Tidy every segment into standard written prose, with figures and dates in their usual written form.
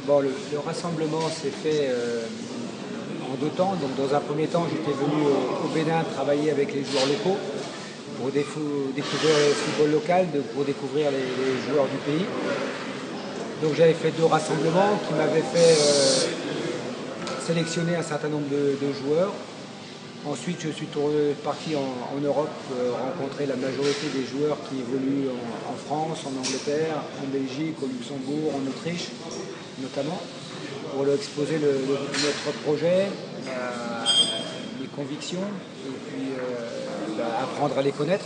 Bon, le rassemblement s'est fait en deux temps. Donc, dans un premier temps, j'étais venu au Bénin travailler avec les joueurs locaux pour découvrir le football local, pour découvrir les joueurs du pays. Donc, j'avais fait deux rassemblements qui m'avaient fait sélectionner un certain nombre de joueurs. Ensuite, je suis parti en Europe rencontrer la majorité des joueurs qui évoluent en France, en Angleterre, en Belgique, au Luxembourg, en Autriche notamment, pour leur exposer notre projet, mes convictions, et puis apprendre à les connaître.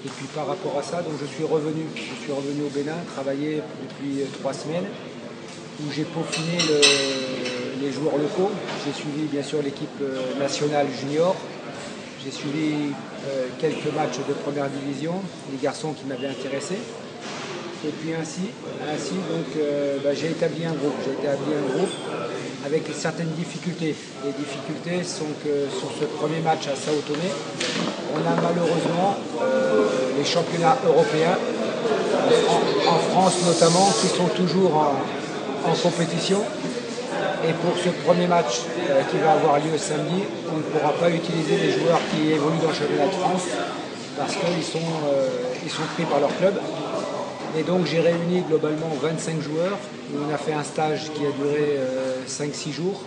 Et puis par rapport à ça, donc je suis revenu au Bénin, travailler depuis 3 semaines, où j'ai peaufiné les joueurs locaux. J'ai suivi bien sûr l'équipe nationale junior. J'ai suivi quelques matchs de première division, les garçons qui m'avaient intéressé. Et puis ainsi donc, j'ai établi un groupe. Avec certaines difficultés. Les difficultés sont que sur ce premier match à Sao Tomé, on a malheureusement les championnats européens, en France notamment, qui sont toujours en compétition. Et pour ce premier match qui va avoir lieu samedi, on ne pourra pas utiliser les joueurs qui évoluent dans le championnat de France parce qu'ils sont pris par leur club. Et donc j'ai réuni globalement 25 joueurs. On a fait un stage qui a duré 5-6 jours,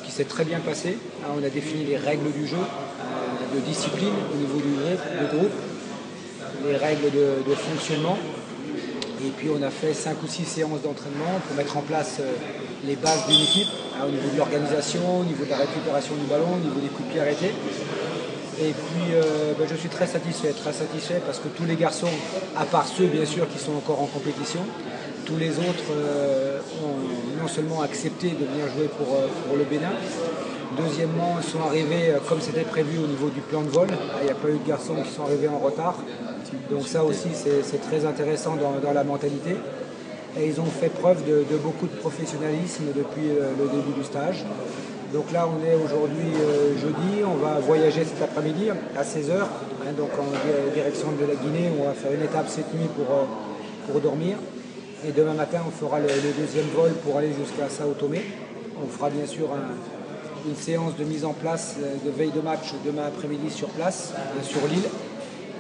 qui s'est très bien passé. On a défini les règles du jeu, de discipline au niveau du groupe, les règles de fonctionnement. Et puis on a fait 5 ou 6 séances d'entraînement pour mettre en place les bases d'une équipe, au niveau de l'organisation, au niveau de la récupération du ballon, au niveau des coups de pied arrêtés. Et puis je suis très satisfait parce que tous les garçons, à part ceux bien sûr qui sont encore en compétition, tous les autres ont non seulement accepté de venir jouer pour le Bénin, deuxièmement ils sont arrivés comme c'était prévu au niveau du plan de vol. Il n'y a pas eu de garçons qui sont arrivés en retard, donc ça aussi c'est très intéressant dans la mentalité. Et ils ont fait preuve de beaucoup de professionnalisme depuis le début du stage. Donc là, on est aujourd'hui jeudi, on va voyager cet après-midi à 16h, donc en direction de la Guinée, où on va faire une étape cette nuit pour dormir. Et demain matin, on fera le deuxième vol pour aller jusqu'à Sao Tomé. On fera bien sûr une séance de mise en place de veille de match demain après-midi sur place, sur l'île.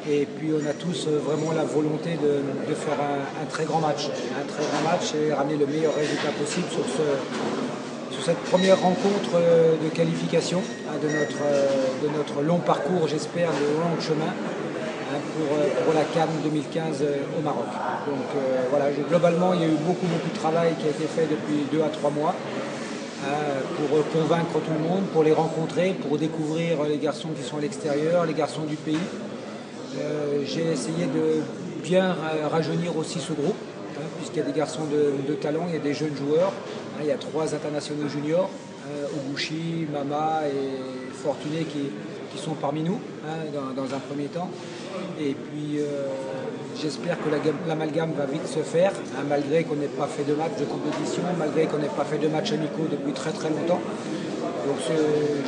Et puis on a tous vraiment la volonté de faire un très grand match. Et ramener le meilleur résultat possible sur cette première rencontre de qualification de notre long parcours, j'espère, de long chemin pour la CAN 2015 au Maroc. Donc voilà, globalement, il y a eu beaucoup de travail qui a été fait depuis 2 à 3 mois pour convaincre tout le monde, pour les rencontrer, pour découvrir les garçons qui sont à l'extérieur, les garçons du pays. J'ai essayé de bien rajeunir aussi ce groupe, puisqu'il y a des garçons de talent, il y a des jeunes joueurs. Il y a 3 internationaux juniors, Oguchi, Mama et Fortuné qui sont parmi nous dans un premier temps. Et puis j'espère que l'amalgame va vite se faire, malgré qu'on n'ait pas fait de match de compétition, malgré qu'on n'ait pas fait de matchs amicaux depuis très longtemps. Donc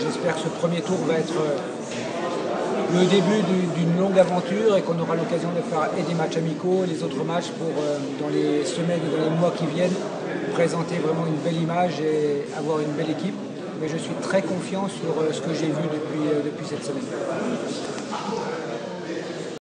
j'espère que ce premier tour va être le début d'une longue aventure et qu'on aura l'occasion de faire et des matchs amicaux et les autres matchs pour, dans les semaines et dans les mois qui viennent, présenter vraiment une belle image et avoir une belle équipe. Mais je suis très confiant sur ce que j'ai vu depuis cette semaine.